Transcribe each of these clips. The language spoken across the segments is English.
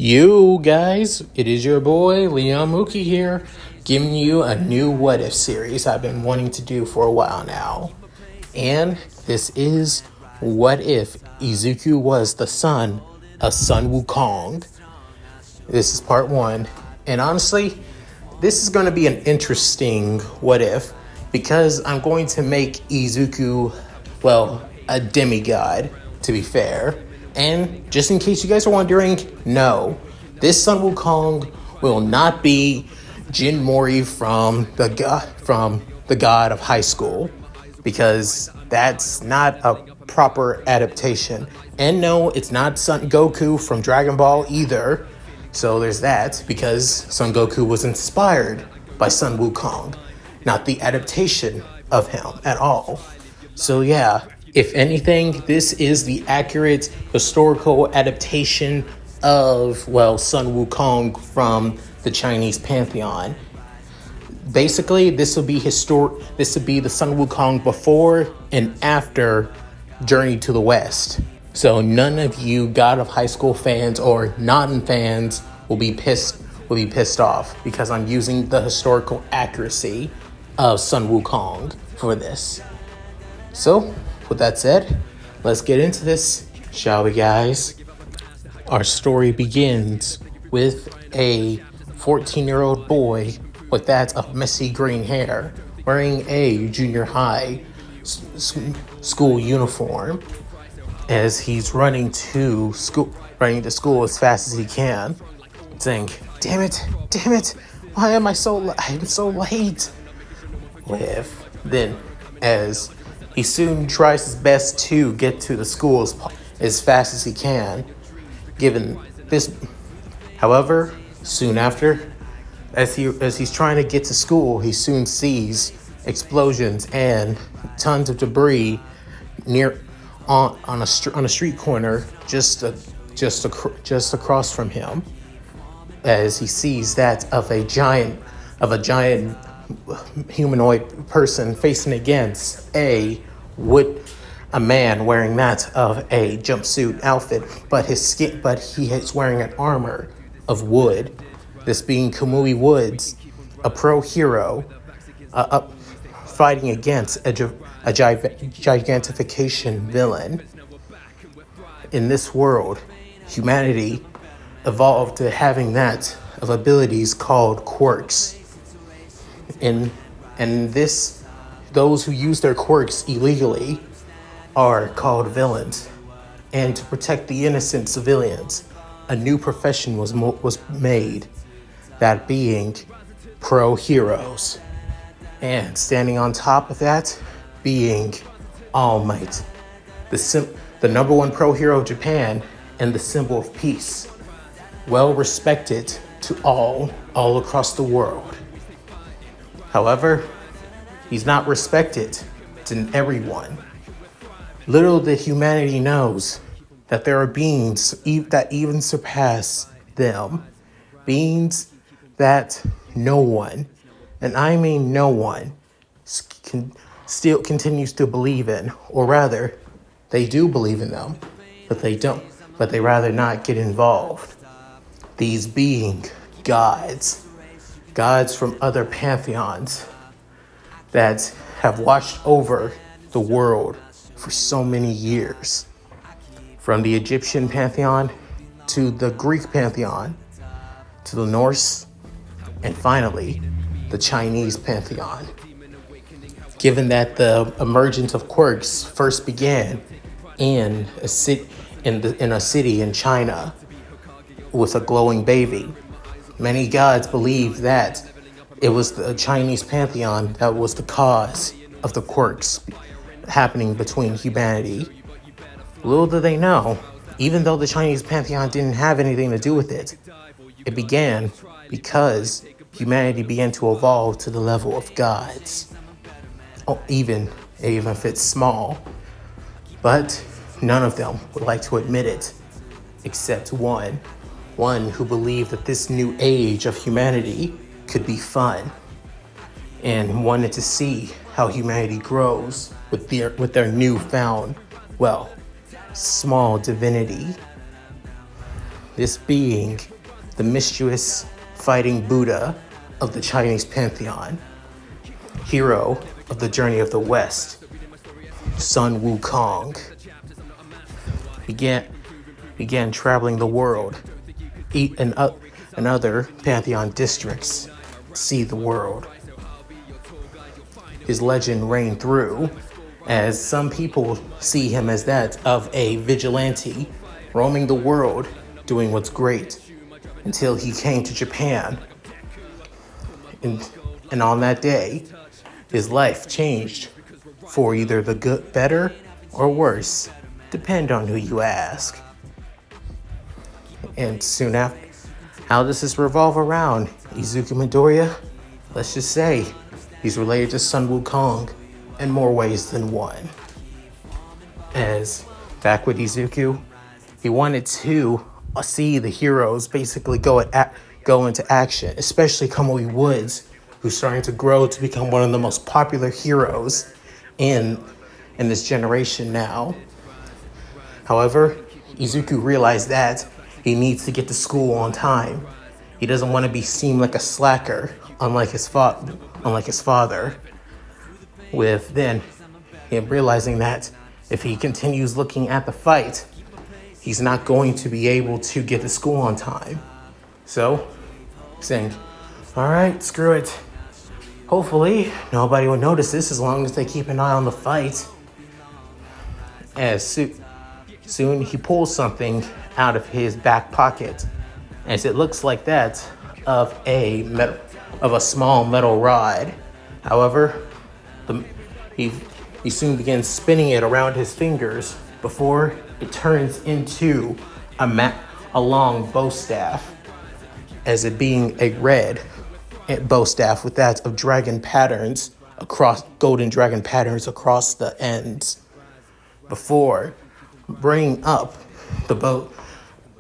You guys, it is your boy Leon Mooky here, giving you a new What If series I've been wanting to do for a while now. And this is What If Izuku was the son of Sun Wukong. This is part one. And honestly, this is going to be an interesting What If because I'm going to make Izuku, a demigod, to be fair. And just in case you guys are wondering, no, this Sun Wukong will not be Jin Mori from the God of High School, because that's not a proper adaptation. And no, it's not Son Goku from Dragon Ball either. So there's that, because Son Goku was inspired by Sun Wukong, not the adaptation of him at all. So yeah. If anything, this is the accurate historical adaptation of, Sun Wukong from the Chinese pantheon. Basically, this would be the Sun Wukong before and after Journey to the West. So none of you God of High School fans or non-fans will be pissed off because I'm using the historical accuracy of Sun Wukong for this. So, with that said, let's get into this, shall we, guys? Our story begins with a 14-year-old boy with that of messy green hair, wearing a junior high school uniform, as he's running to school as fast as he can, saying, "Damn it! Why am I so late?" As he soon tries his best to get to the school as fast as he can. Given this, however, soon after, as he's trying to get to school, he soon sees explosions and tons of debris on a street corner just across from him. As he sees that of a giant humanoid person facing against a man wearing that of a jumpsuit outfit, but he is wearing an armor of wood. This being Kamui Woods, a pro hero, fighting against a gigantification villain. In this world, humanity evolved to having that of abilities called quirks. Those who use their quirks illegally are called villains. And to protect the innocent civilians, a new profession was made, that being pro heroes. And standing on top of that being All Might, the number one pro hero of Japan and the symbol of peace, well respected to all across the world. However, he's not respected to everyone. Little did humanity knows that there are beings that even surpass them. Beings that no one, and I mean no one, still continues to believe in. Or rather, they do believe in them, but they rather not get involved. These being gods from other pantheons that have watched over the world for so many years. From the Egyptian pantheon to the Greek pantheon to the Norse, and finally the Chinese pantheon. Given that the emergence of quirks first began in a city in China with a glowing baby, many gods believe that it was the Chinese pantheon that was the cause of the quirks happening between humanity. Little do they know, even though the Chinese pantheon didn't have anything to do with it, it began because humanity began to evolve to the level of gods. Even if it's small. But none of them would like to admit it, except one who believed that this new age of humanity could be fun, and wanted to see how humanity grows with their newfound, small divinity. this being the mischievous fighting Buddha of the Chinese pantheon, hero of the journey of the West, Sun Wukong, began traveling the world, and other pantheon districts, see the world. His legend reigned through, as some people see him as that of a vigilante roaming the world, doing what's great, until he came to Japan. And on that day, his life changed for either the good, better, or worse, depend on who you ask. And soon after, how does this revolve around Izuku Midoriya? Let's just say he's related to Sun Wukong in more ways than one. As back with Izuku, he wanted to see the heroes basically go into action, especially Kamui Woods, who's starting to grow to become one of the most popular heroes in this generation now. However, Izuku realized that he needs to get to school on time. He doesn't want to be seen like a slacker, unlike his father. With then him realizing that if he continues looking at the fight, he's not going to be able to get to school on time. So, saying, all right, screw it. Hopefully, nobody will notice this as long as they keep an eye on the fight. As soon he pulls something out of his back pocket, as it looks like that of a small metal rod. However, he soon begins spinning it around his fingers before it turns into a long bow staff, as it being a red bow staff with that of golden dragon patterns across the ends, before bringing up the bow,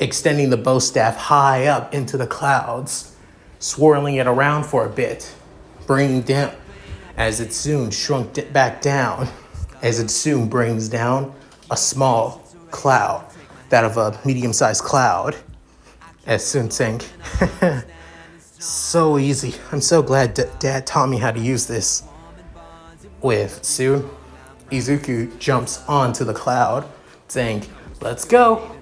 extending the bow staff high up into the clouds, swirling it around for a bit, bringing down, as it soon shrunk back down, as it soon brings down a small cloud, that of a medium-sized cloud, as soon saying, so easy. I'm so glad Dad taught me how to use this. With soon, Izuku jumps onto the cloud, saying, let's go.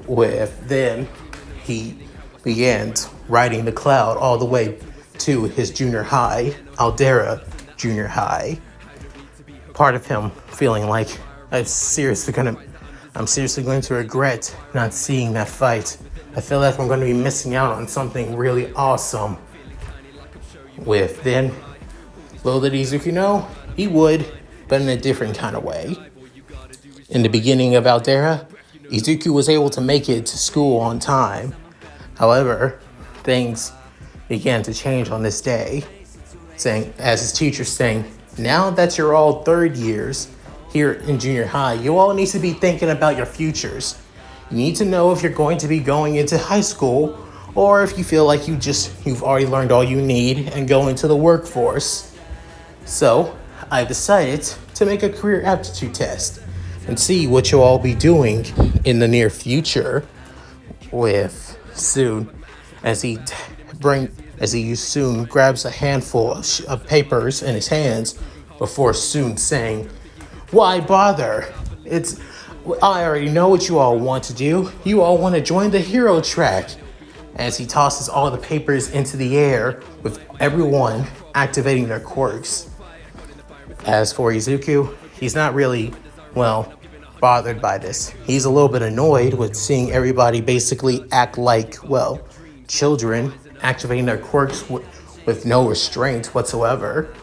With then, he begins riding the cloud all the way to his junior high, Aldera Junior High. Part of him feeling like I'm seriously going to regret not seeing that fight. I feel like I'm going to be missing out on something really awesome. With then, little did Izuku know, he would, but in a different kind of way. In the beginning of Aldera, Izuku was able to make it to school on time. However, things began to change on this day, as his teacher saying, now that you're all third years here in junior high, you all need to be thinking about your futures. You need to know if you're going to be going into high school, or if you feel like you've already learned all you need and go into the workforce. So I've decided to make a career aptitude test and see what you'll all be doing in the near future. With soon, as he soon grabs a handful of papers in his hands, before soon saying, why bother? I already know what you all want to do. You all want to join the hero track. As he tosses all the papers into the air, with everyone activating their quirks. As for Izuku, he's not really, bothered by this. He's a little bit annoyed with seeing everybody basically act like, children, activating their quirks with no restraint whatsoever.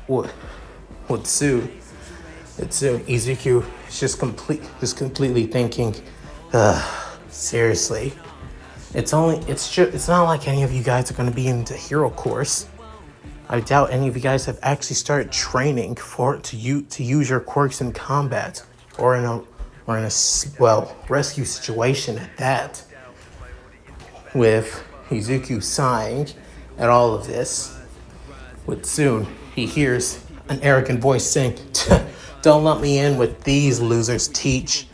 With Izuku is just completely thinking, seriously. It's not like any of you guys are going to be in the hero course. I doubt any of you guys have actually started training to use your quirks in combat or in a rescue situation at that. With Izuku sighing at all of this, with soon he hears an arrogant voice saying, don't let me in with these losers, teach.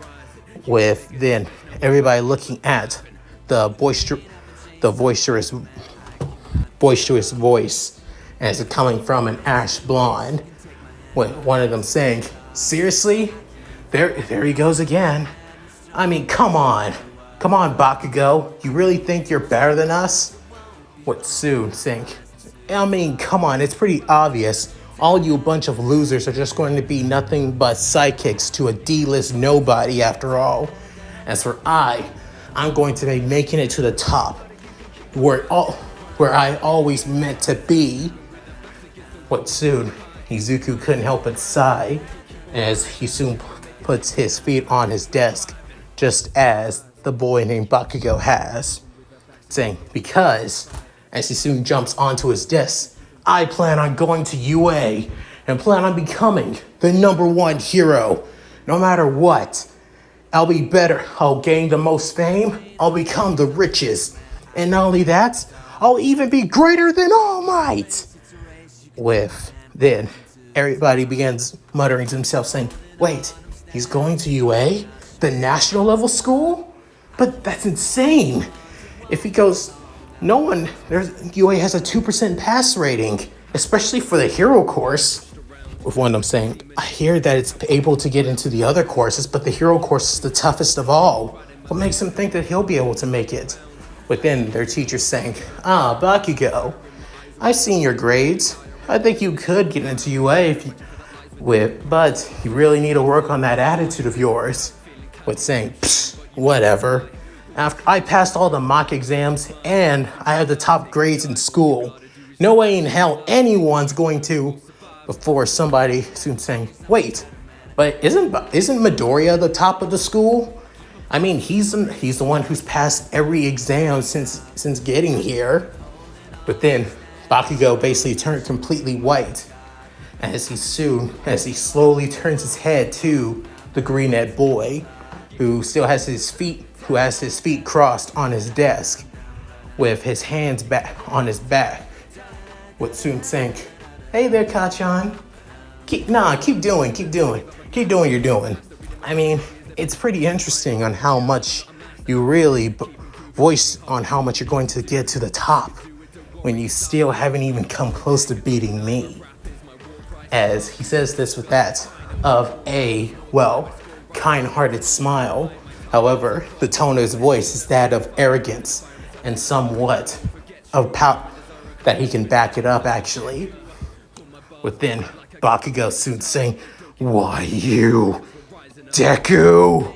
With then, everybody looking at the boisterous voice as it coming from an ash blonde, with one of them saying, seriously? There he goes again. I mean, come on, Bakugo, you really think you're better than us? What Soon saying, I mean, come on, it's pretty obvious. All you bunch of losers are just going to be nothing but sidekicks to a D-list nobody after all. As for I'm going to be making it to the top, where I always meant to be. What Soon, Izuku couldn't help but sigh as he soon puts his feet on his desk, just as the boy named Bakugo has, saying, because, as he soon jumps onto his desk, I plan on going to UA and plan on becoming the #1 hero, no matter what. I'll be better, I'll gain the most fame, I'll become the richest, and not only that, I'll even be greater than All Might. Then, everybody begins muttering to themselves, saying, wait, he's going to UA? The national level school? But that's insane. If he goes, UA has a 2% pass rating, especially for the hero course. With one of them saying, I hear that it's able to get into the other courses, but the hero course is the toughest of all. What makes him think that he'll be able to make it? Within their teacher saying, Bakugo, I've seen your grades. I think you could get into UA but you really need to work on that attitude of yours. With saying, whatever. After I passed all the mock exams and I had the top grades in school, no way in hell anyone's going to, before somebody soon saying, wait, but isn't Midoriya the top of the school? I mean, he's the one who's passed every exam since getting here. But then Bakugo basically turned completely white as he slowly turns his head to the green-eyed boy who has his feet crossed on his desk with his hands back on his back. With Soon saying, hey there, Kachan. Keep doing what you're doing. I mean, it's pretty interesting on how much you really voice on how much you're going to get to the top when you still haven't even come close to beating me. As he says this with that of a, kind-hearted smile. However, the tone of his voice is that of arrogance and somewhat of power that he can back it up, actually. Within Bakugo soon saying, why you, Deku?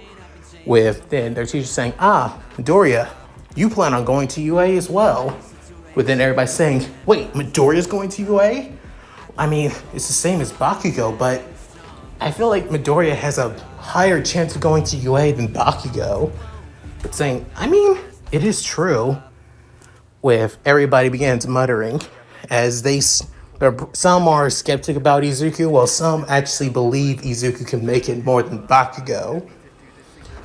Within their teacher saying, Midoriya, you plan on going to UA as well. Within everybody saying, wait, Midoriya's going to UA? I mean, it's the same as Bakugo, but I feel like Midoriya has a higher chance of going to UA than Bakugo. But saying, I mean, it is true. With everybody begins muttering as some are skeptic about Izuku, while some actually believe Izuku can make it more than Bakugo.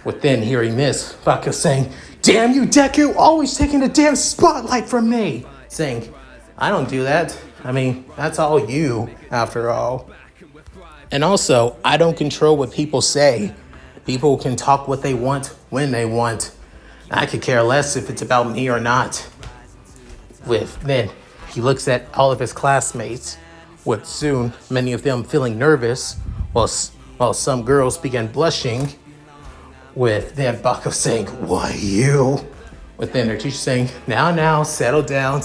Within hearing this, Bakugo saying, damn you, Deku, always taking the damn spotlight from me. Saying, I don't do that. I mean, that's all you, after all. And also, I don't control what people say. People can talk what they want, when they want. I could care less if it's about me or not. Then he looks at all of his classmates, with soon many of them feeling nervous, while some girls began blushing, with then Bakugo saying, why you? Within their teacher saying, now, settle down.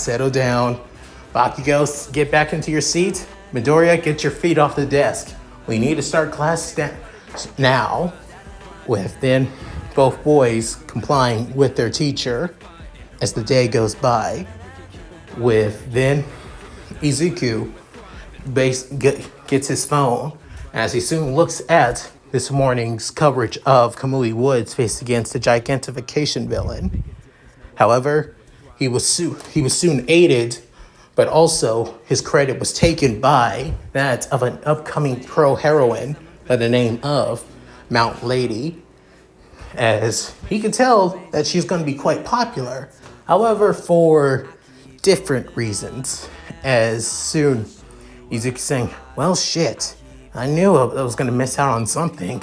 Bakugo, get back into your seat. Midoriya, get your feet off the desk. We need to start class now. With then both boys complying with their teacher as the day goes by. With then Izuku gets his phone as he soon looks at this morning's coverage of Kamui Woods faced against a gigantification villain. However, he was soon aided, but also his credit was taken by that of an upcoming pro heroine by the name of Mount Lady, as he could tell that she's going to be quite popular. However, for different reasons, as soon Izuku saying, well, shit, I knew I was going to miss out on something.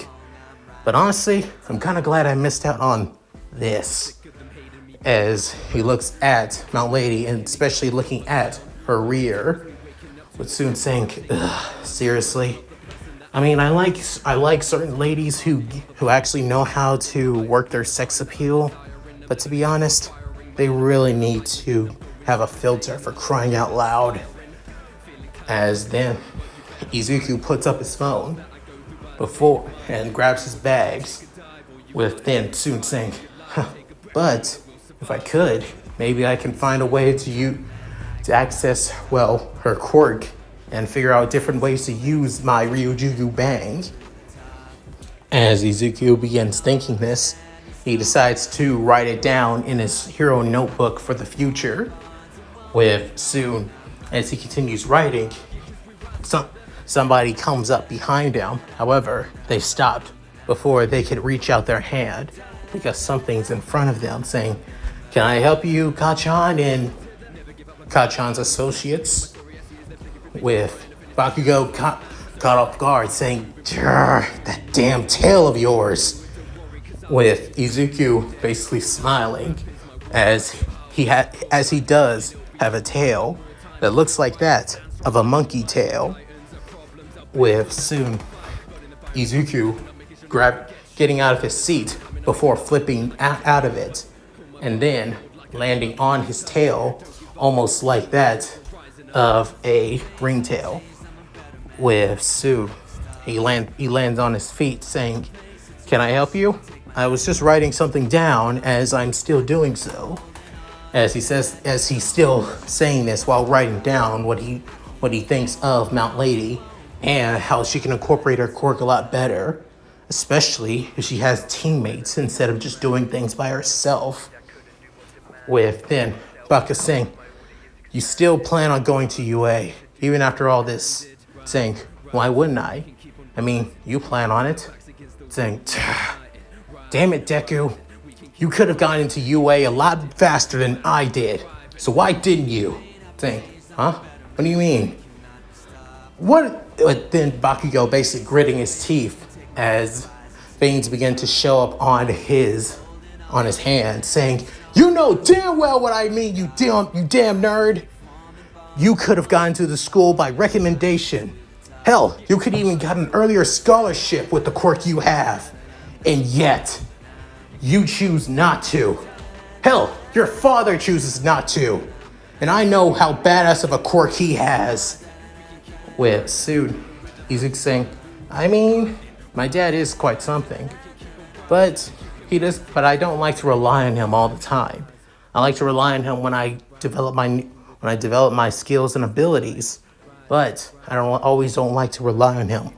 But honestly, I'm kind of glad I missed out on this as he looks at Mount Lady and especially looking at her rear, with soon saying, ugh, seriously? I mean, I like certain ladies who actually know how to work their sex appeal, but to be honest, they really need to have a filter, for crying out loud. As then Izuku puts up his phone before and grabs his bags, with then soon saying, huh, but if I could, maybe I can find a way to access, well, her quirk and figure out different ways to use my Ryujugu Bang. As Izuku begins thinking this, he decides to write it down in his hero notebook for the future. With soon, as he continues writing, somebody comes up behind him. However, they stopped before they could reach out their hand because something's in front of them saying, "Can I help you, Kachan?" And Kachan's associates, with Bakugo caught off guard, saying, "That damn tail of yours." With Izuku basically smiling, as he does have a tail that looks like that of a monkey tail. With soon Izuku getting out of his seat before flipping out of it, and then landing on his tail, almost like that of a ringtail. With soon he lands on his feet, saying, "Can I help you? I was just writing something down as I'm still doing so." As he's still saying this while writing down what he thinks of Mount Lady and how she can incorporate her quirk a lot better, especially if she has teammates instead of just doing things by herself. With then Baka saying, "You still plan on going to UA even after all this?" Saying, "Why wouldn't I? I mean, you plan on it." Saying, "Damn it, Deku. You could have gone into UA a lot faster than I did. So why didn't you?" Saying, "Huh? What do you mean?" But then Bakugo basically gritting his teeth as veins begin to show up on his hand, saying, "You know damn well what I mean, you damn nerd. You could have gotten to the school by recommendation. Hell, you could even got an earlier scholarship with the quirk you have. And yet, you choose not to. Hell, your father chooses not to. And I know how badass of a quirk he has." With soon Izuku saying, "I mean, my dad is quite something. But I don't like to rely on him all the time. I like to rely on him when I develop my skills and abilities. But I don't like to rely on him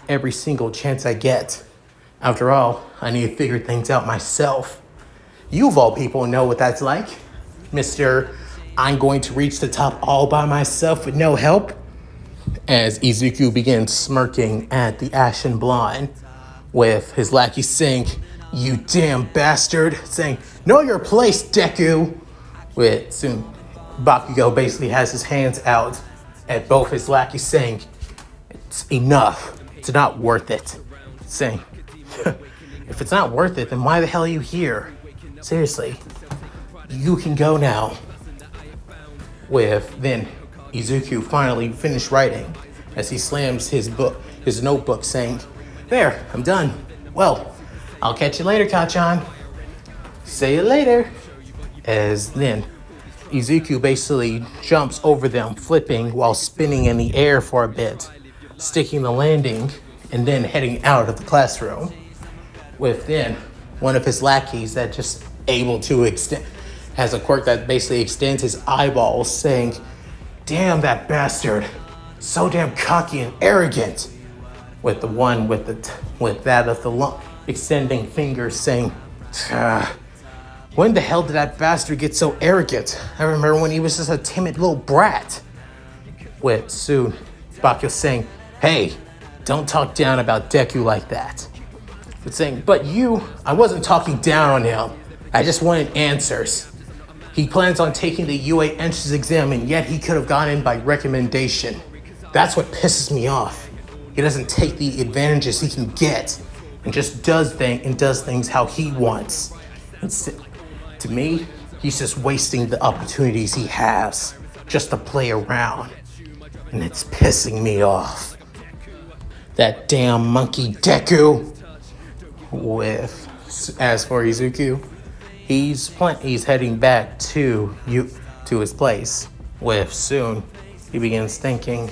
every single chance I get. After all, I need to figure things out myself. You of all people know what that's like, Mr. I'm going to reach the top all by myself with no help." As Izuku begins smirking at the ashen blonde, with his lackey saying, "You damn bastard," saying, "Know your place, Deku." With soon Bakugo basically has his hands out at both his lackeys, saying, "It's enough. It's not worth it." Saying, "If it's not worth it, then why the hell are you here? Seriously, you can go now." With then Izuku finally finished writing as he slams his notebook, saying, "There, I'm done. Well, I'll catch you later, Kachan. See you later." As then Izuku basically jumps over them, flipping while spinning in the air for a bit, sticking the landing, and then heading out of the classroom. With then one of his lackeys that just able to has a quirk that basically extends his eyeballs, saying, "Damn that bastard, so damn cocky and arrogant." With the one with that of the extending fingers, saying, "When the hell did that bastard get so arrogant? I remember when he was just a timid little brat." With soon Bakugo saying, "Hey, don't talk down about Deku like that." But saying, "But I wasn't talking down on him. I just wanted answers. He plans on taking the UA entrance exam, and yet he could have gone in by recommendation. That's what pisses me off. He doesn't take the advantages he can get and just does things how he wants. It's, to me, he's just wasting the opportunities he has just to play around. And it's pissing me off. That damn monkey Deku. As for Izuku, he's heading back to his place. Soon he begins thinking,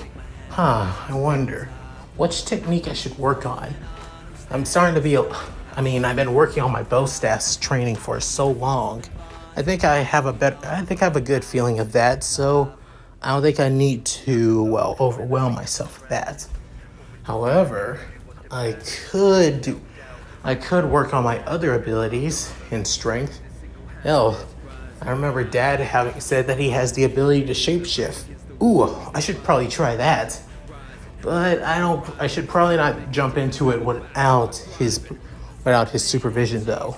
I wonder which technique I should work on. I'm starting to be I've been working on my bow staffs training for so long. I think I have a good feeling of that, so I don't think I need to overwhelm myself with that. However, I could work on my other abilities in strength. Hell, I remember Dad having said that he has the ability to shapeshift. Ooh, I should probably try that. But I should probably not jump into it without his supervision though.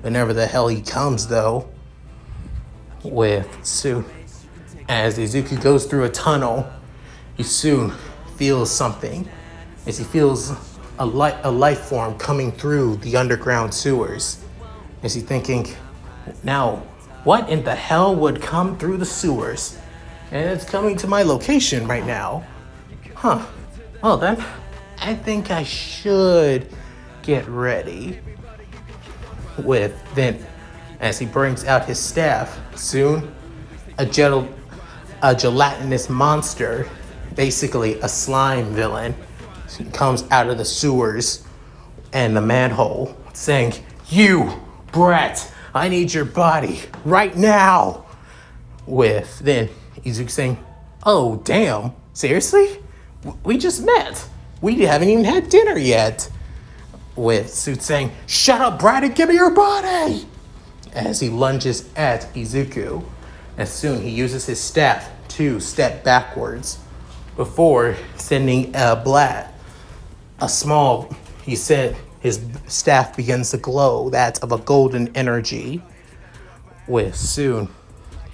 Whenever the hell he comes though. As Izuku goes through a tunnel, he soon feels something. As he feels a life form coming through the underground sewers. As he's thinking, now, what in the hell would come through the sewers? And it's coming to my location right now. Well then, I think I should get ready. As he brings out his staff, soon, a gelatinous monster, basically a slime villain, comes out of the sewers and the manhole, saying, "You, brat, I need your body right now." Then Izuku saying, "Oh, damn, seriously? We just met. We haven't even had dinner yet." Suit saying, "Shut up, brat, and give me your body!" As he lunges at Izuku, as soon he uses his staff to step backwards before sending he said his staff begins to glow, that of a golden energy. Soon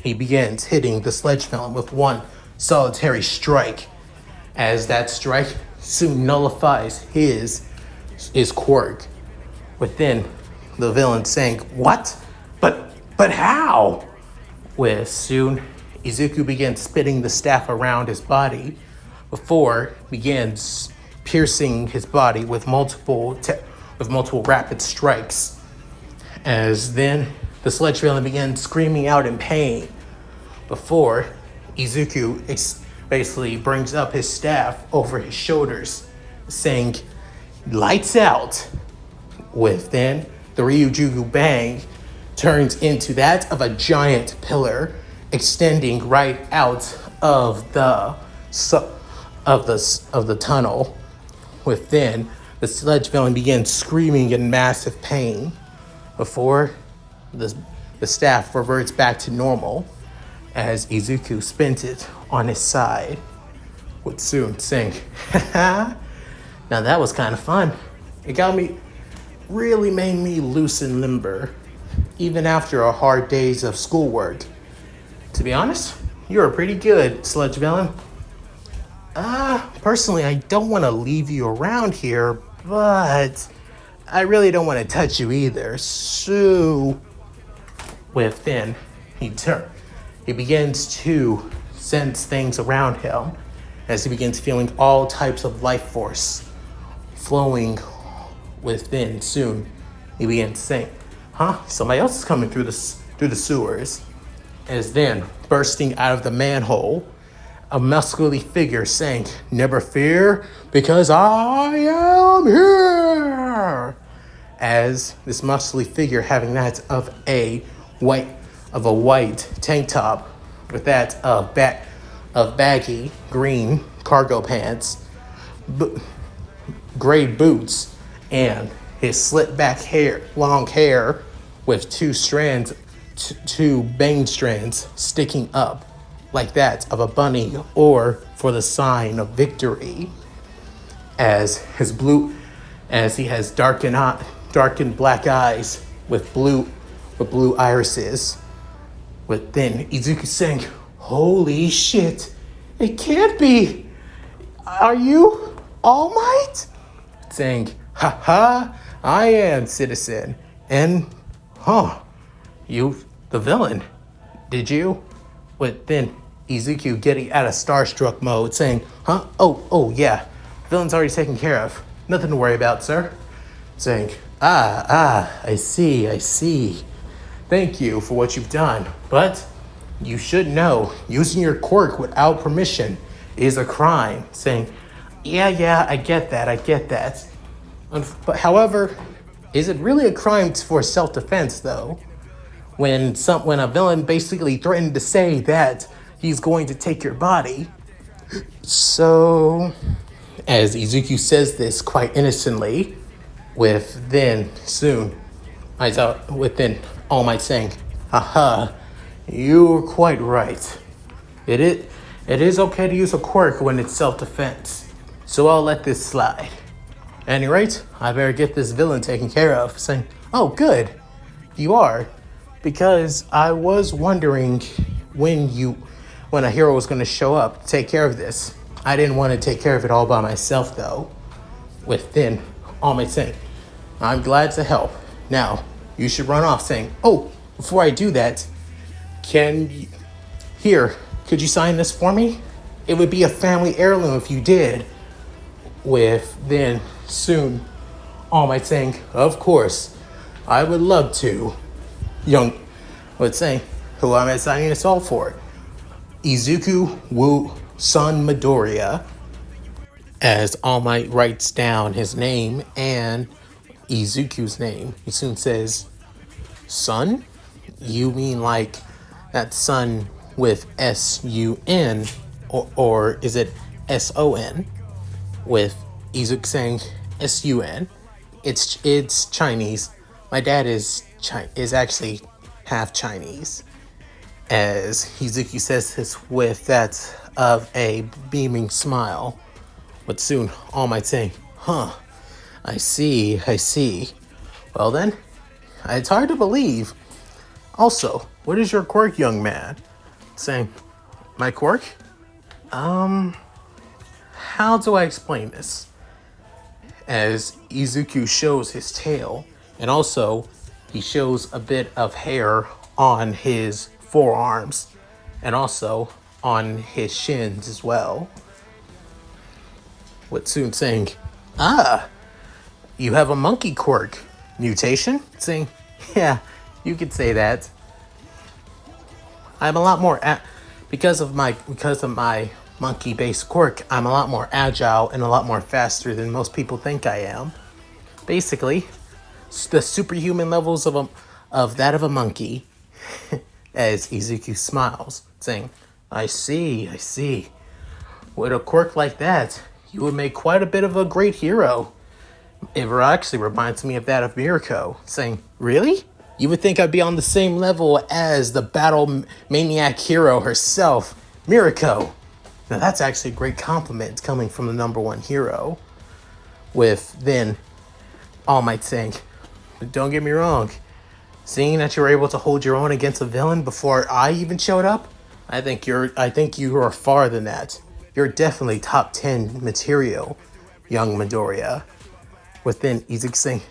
he begins hitting the sledge villain with one solitary strike, as that strike soon nullifies his quirk. Within the villain saying, "What? But how?" Soon Izuku begins spinning the staff around his body before begins piercing his body with multiple rapid strikes. As then the sledge villain begins screaming out in pain before Izuku basically brings up his staff over his shoulders, saying, "Lights out." Then the Ryujugu Bang turns into that of a giant pillar extending right out of the tunnel. Within, the sledge villain begins screaming in massive pain before the staff reverts back to normal as Izuku spins it on his side, with Soon saying, "Haha, now that was kind of fun. It really made me loose and limber, even after a hard days of schoolwork. To be honest, you're pretty good, sludge villain. Personally, I don't want to leave you around here, but I really don't want to touch you either, so..." Then he begins to sense things around him as he begins feeling all types of life force flowing within. Soon he begins saying, somebody else is coming through the sewers. As then, bursting out of the manhole, a muscular figure saying, "Never fear, because I am here." As this muscular figure having that of a white tank top with that of baggy green cargo pants, gray boots, and his slit back long hair with two bane strands sticking up like that of a bunny, or for the sign of victory. As he has darkened black eyes with blue irises. Then Izuku saying, "Holy shit, it can't be. Are you All Might?" Saying, "Ha, I am, citizen. And "Huh, you, the villain, did you?" With then Izuku getting out of starstruck mode, saying, "Huh? Oh, yeah. Villain's already taken care of. Nothing to worry about, sir." Saying, I see. Thank you for what you've done. But you should know, using your quirk without permission is a crime. Saying, yeah, I get that. But however, is it really a crime for self-defense, though? When a villain basically threatened to say that he's going to take your body. So, as Izuku says this quite innocently, with then All Might saying, "Haha, you were quite right. It is okay to use a quirk when it's self-defense. So I'll let this slide. At any rate, I better get this villain taken care of." Saying, "Oh, good. You are. Because I was wondering when a hero was going to show up to take care of this. I didn't want to take care of it all by myself, though." With then All Might saying, "I'm glad to help. Now, you should run off." Saying, "Oh, before I do that, could you sign this for me? It would be a family heirloom if you did." With then soon All Might saying, "Of course, I would love to." Young would say, "Who am I signing this all for?" Izuku Sun Midoriya. As All Might writes down his name and Izuku's name, he soon says, "Sun? You mean like that sun with S-U-N, or is it S-O-N?" With Izuku saying S-U-N. It's Chinese. My dad is actually half Chinese. As Izuku says this with that of a beaming smile. But soon All Might saying, "Huh, I see. Well then, it's hard to believe. Also, what is your quirk, young man?" Saying, "My quirk? How do I explain this?" As Izuku shows his tail, and also he shows a bit of hair on his forearms, and also on his shins as well. With soon saying, "You have a monkey quirk. Mutation?" Saying, "Yeah, you could say that. I'm a lot more because of my monkey-based quirk. I'm a lot more agile and a lot more faster than most people think I am. Basically, the superhuman levels of that of a monkey." As Izuku smiles, saying, I see. With a quirk like that, you would make quite a bit of a great hero. It actually reminds me of that of Mirko." Saying, "Really? You would think I'd be on the same level as the battle maniac hero herself, Mirko." Now that's actually a great compliment coming from the number one hero. With then All Might saying, "Don't get me wrong. Seeing that you were able to hold your own against a villain before I even showed up, I think you are far than that. You're definitely top 10 material, young Midoriya." Within Izuku saying,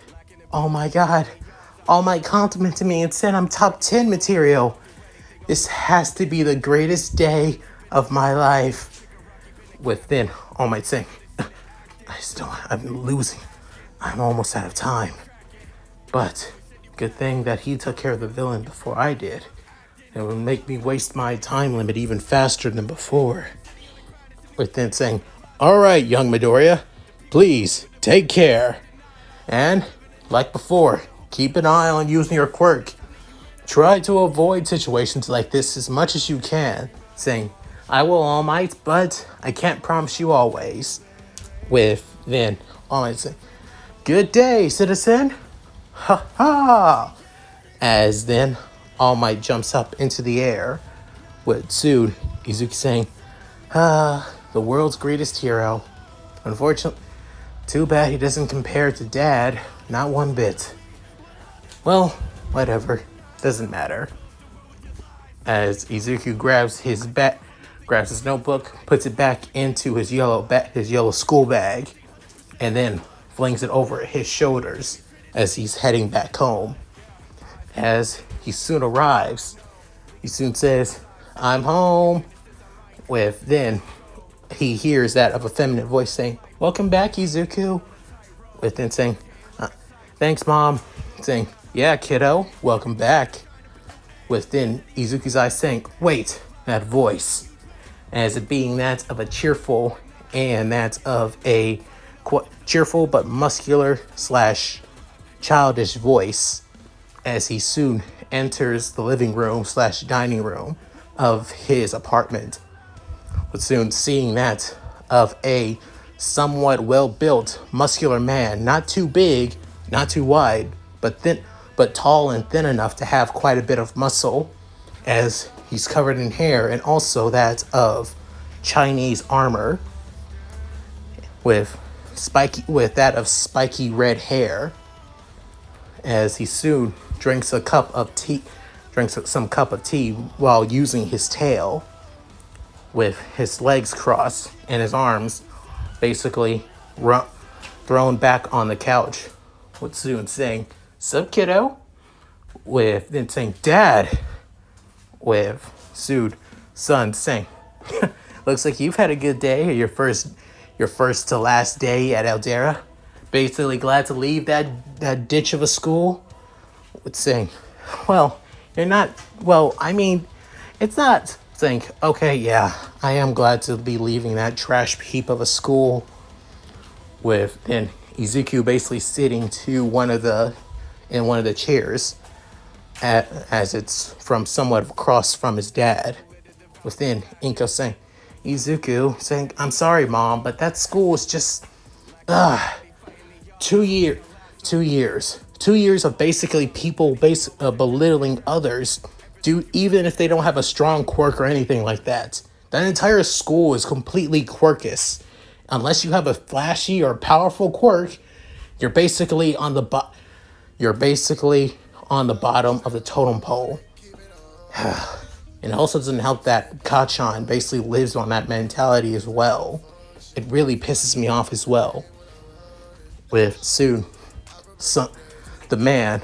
"Oh my god, All Might complimented me and said I'm top 10 material. This has to be the greatest day of my life." Within All Might saying, I'm losing. I'm almost out of time. But good thing that he took care of the villain before I did. It would make me waste my time limit even faster than before." Within saying, "All right, young Midoriya, please take care. And like before, keep an eye on using your quirk. Try to avoid situations like this as much as you can." Saying, "I will, All Might, but I can't promise you always." With then All Might saying, "Good day, citizen." Ha ha! As then All Might jumps up into the air. With soon Izuku saying, "The world's greatest hero. Unfortunately, too bad he doesn't compare to Dad, not one bit. Well, whatever, doesn't matter." As Izuku grabs his notebook, puts it back into his yellow school bag, and then flings it over his shoulders as he's heading back home. As he soon arrives, he soon says, "I'm home." With then he hears that of a feminine voice saying, "Welcome back, Izuku." With then saying, "Thanks, Mom." Saying, "Yeah, kiddo, welcome back." With then Izuku's eyes saying, "Wait, that voice." As it being that of a cheerful and that of a cheerful but muscular slash childish voice, as he soon enters the living room slash dining room of his apartment. But soon seeing that of a somewhat well-built, muscular man, not too big, not too wide, but tall and thin enough to have quite a bit of muscle, as he's covered in hair, and also that of Chinese armor, with that of spiky red hair, as he soon drinks some cup of tea while using his tail, with his legs crossed and his arms basically thrown back on the couch, with soon saying, "Sup, kiddo?" With then saying, "Dad." With soon son saying, "Looks like you've had a good day, your first to last day at Aldera. Basically glad to leave that ditch of a school." With saying, "Well, you're not, well, I mean, it's not." Saying, "Okay, yeah, I am glad to be leaving that trash heap of a school." With then Izuku basically sitting to one of the chairs, as it's from somewhat across from his dad. Within Inko saying, Izuku saying, "I'm sorry, Mom, but that school is just 2 years of basically people belittling others, even if they don't have a strong quirk or anything like that. That entire school is completely quirkless. Unless you have a flashy or powerful quirk, you're basically on the bottom of the totem pole." And it also doesn't help that Kachan basically lives on that mentality as well. It really pisses me off as well. With soon, the man,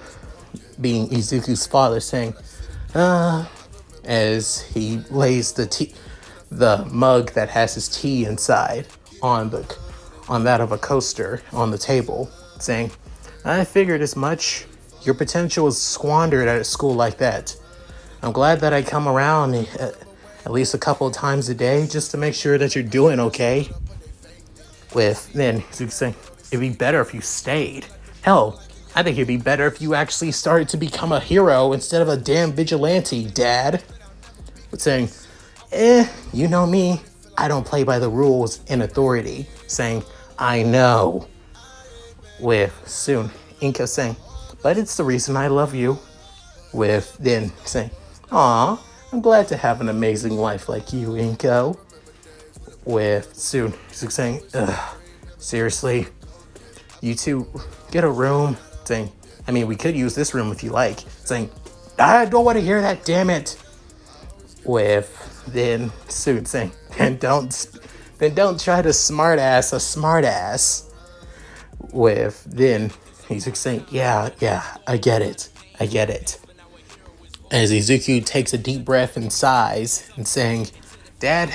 being Izuku's father, saying, as he lays the mug that has his tea inside on that of a coaster on the table, saying, "I figured as much. Your potential is squandered at a school like that. I'm glad that I come around at least a couple of times a day just to make sure that you're doing okay." With then Izuku saying, "It'd be better if you stayed. Hell, I think it'd be better if you actually started to become a hero instead of a damn vigilante, Dad." But saying, "You know me, I don't play by the rules in authority." Saying, "I know." With soon Inka saying, "But it's the reason I love you." With then saying, "Aw, I'm glad to have an amazing wife like you, Inko." With soon saying, "Seriously, you two get a room." Saying, "I mean, we could use this room if you like." Saying, "I don't want to hear that, damn it." With then soon saying, then don't try to smart ass a smart ass." With then he's saying, yeah, I get it. As Izuku takes a deep breath and sighs and saying, "Dad,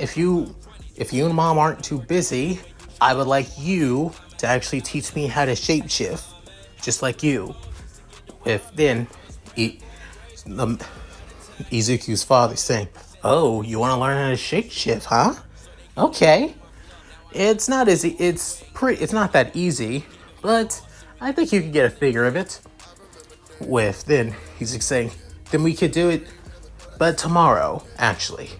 if you and Mom aren't too busy, I would like you to actually teach me how to shapeshift, just like you." With then Izuku's father saying, "Oh, you want to learn how to shapeshift, huh? Okay. It's not not that easy, but I think you can get a figure of it." With then he's saying, "Then we could do it, but tomorrow, actually."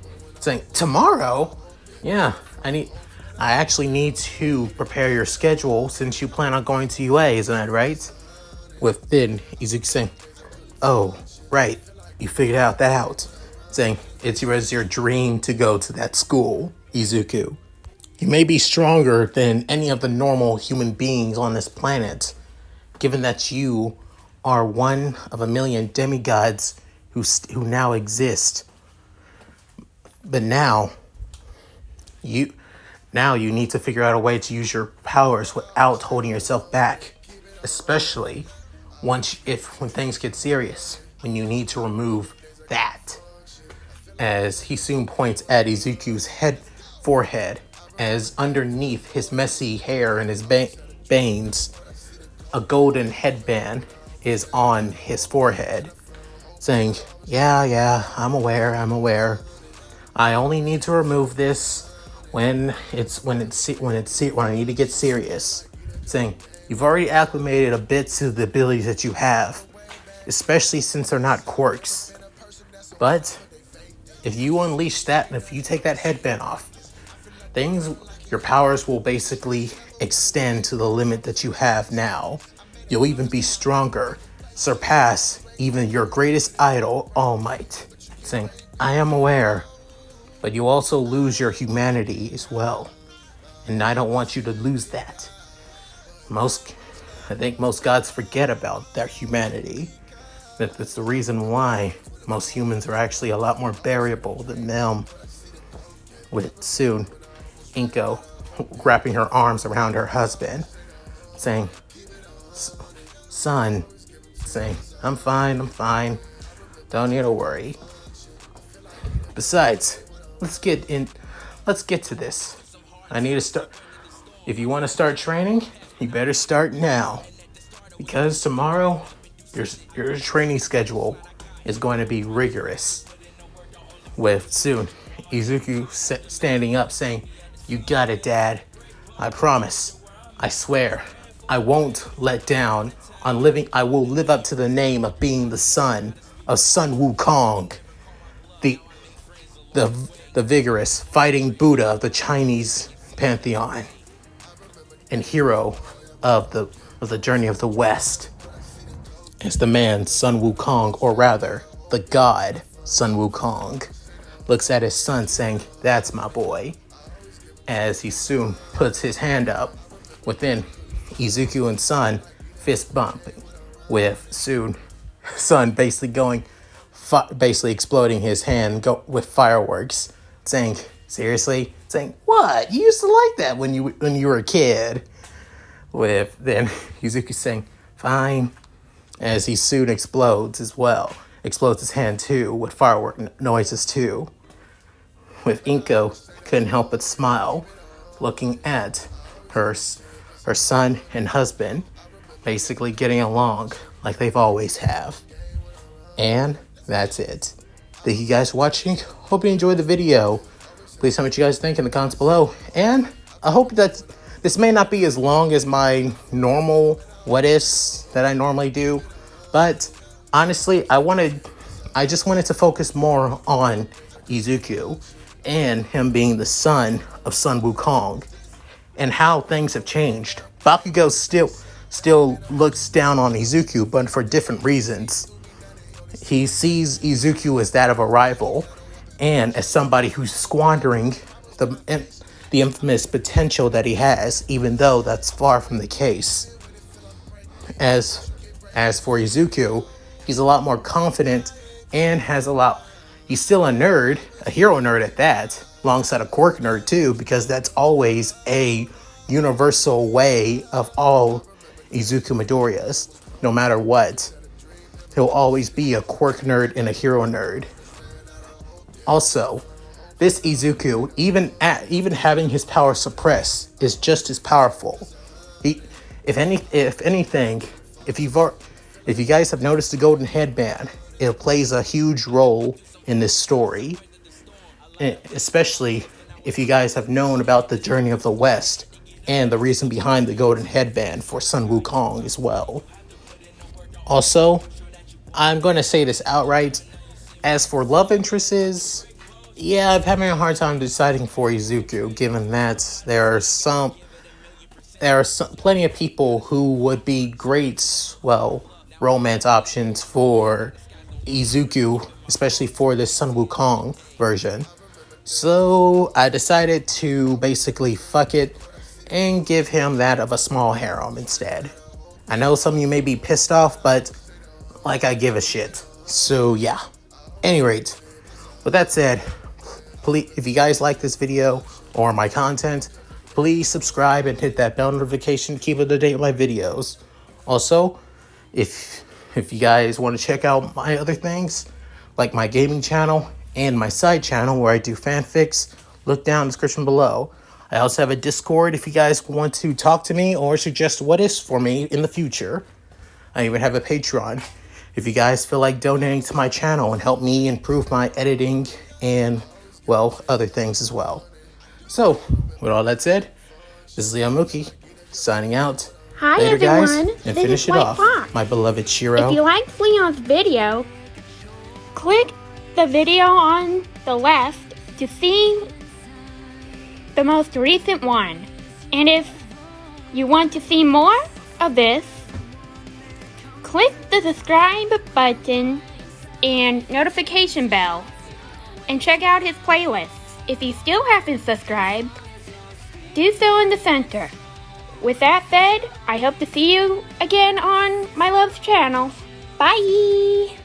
Saying, "Tomorrow? Yeah, I actually need to prepare your schedule since you plan on going to UA, isn't that right?" With then Izuku saying, "Oh, right, you figured that out." Saying, "It's your dream to go to that school, Izuku. You may be stronger than any of the normal human beings on this planet, given that you are one of a million demigods who now exist. But now you need to figure out a way to use your powers without holding yourself back, especially when things get serious, when you need to remove that. As he soon points at Izuku's forehead, as underneath his messy hair and his bangs, a golden headband is on his forehead, saying, yeah, I'm aware. I only need to remove this when I need to get serious. Saying, you've already acclimated a bit to the abilities that you have, especially since they're not quirks. But if you unleash that, and if you take that headband off, your powers will basically extend to the limit that you have now. You'll even be stronger, surpass even your greatest idol, All Might. Saying, I am aware, but you also lose your humanity as well. And I don't want you to lose that. I think most gods forget about their humanity. That's the reason why most humans are actually a lot more variable than them. With soon, Inko wrapping her arms around her husband, saying, son, saying, I'm fine. Don't need to worry. Besides, let's get to this. I need to start. If you want to start training, you better start now. Because tomorrow, your training schedule is going to be rigorous. With soon, Izuku standing up saying, you got it, Dad. I promise. I swear. I won't let down on living. I will live up to the name of being the son of Sun Wukong, the vigorous fighting Buddha of the Chinese pantheon, and hero of the journey of the West. As the man Sun Wukong, or rather, the god Sun Wukong, looks at his son saying, that's my boy. As he soon puts his hand up, within Izuku and Sun fist bumping, with soon Sun basically exploding his hand with fireworks, saying, seriously? Saying, what? You used to like that when you were a kid. With then Izuku saying, fine, as he soon explodes as well. Explodes his hand too, with firework noises too. With Inko couldn't help but smile, looking at her son and husband basically getting along like they've always have. And that's it. Thank you guys for watching. Hope you enjoyed the video. Please tell me what you guys think in the comments below. And I hope that this may not be as long as my normal what ifs that I normally do, but honestly, I just wanted to focus more on Izuku and him being the son of Sun Wukong and how things have changed. Bakugo still looks down on Izuku, but for different reasons. He sees Izuku as that of a rival and as somebody who's squandering the infamous potential that he has, even though that's far from the case. As for Izuku, he's a lot more confident and he's still a nerd, a hero nerd at that, alongside a quirk nerd too, because that's always a universal way of all Izuku Midoriyas, no matter what. He'll always be a quirk nerd and a hero nerd. Also, this Izuku, even having his power suppressed, is just as powerful. If you guys have noticed the golden headband, it plays a huge role in this story, especially if you guys have known about the journey of the West and the reason behind the golden headband for Sun Wukong as well. Also, I'm going to say this outright. As for love interests, yeah, I'm having a hard time deciding for Izuku, given that there are plenty of people who would be great, romance options for Izuku, especially for this Sun Wukong version. So I decided to basically fuck it and give him that of a small harem instead. I know some of you may be pissed off, but I give a shit. So yeah. Any rate, with that said, please, if you guys like this video or my content, please subscribe and hit that bell notification to keep up to date with my videos. Also, If you guys want to check out my other things, like my gaming channel and my side channel where I do fanfics, look down in the description below. I also have a Discord if you guys want to talk to me or suggest what is for me in the future. I even have a Patreon. If you guys feel like donating to my channel and help me improve my editing and, well, other things as well. So, with all that said, this is Mooky signing out. Hi Later, everyone, guys, and this finish is it White off, Fox. my beloved Shiro. If you liked Leon's video, click the video on the left to see the most recent one. And if you want to see more of this, click the subscribe button and notification bell and check out his playlists. If you still haven't subscribed, do so in the center. With that said, I hope to see you again on my love's channel. Bye!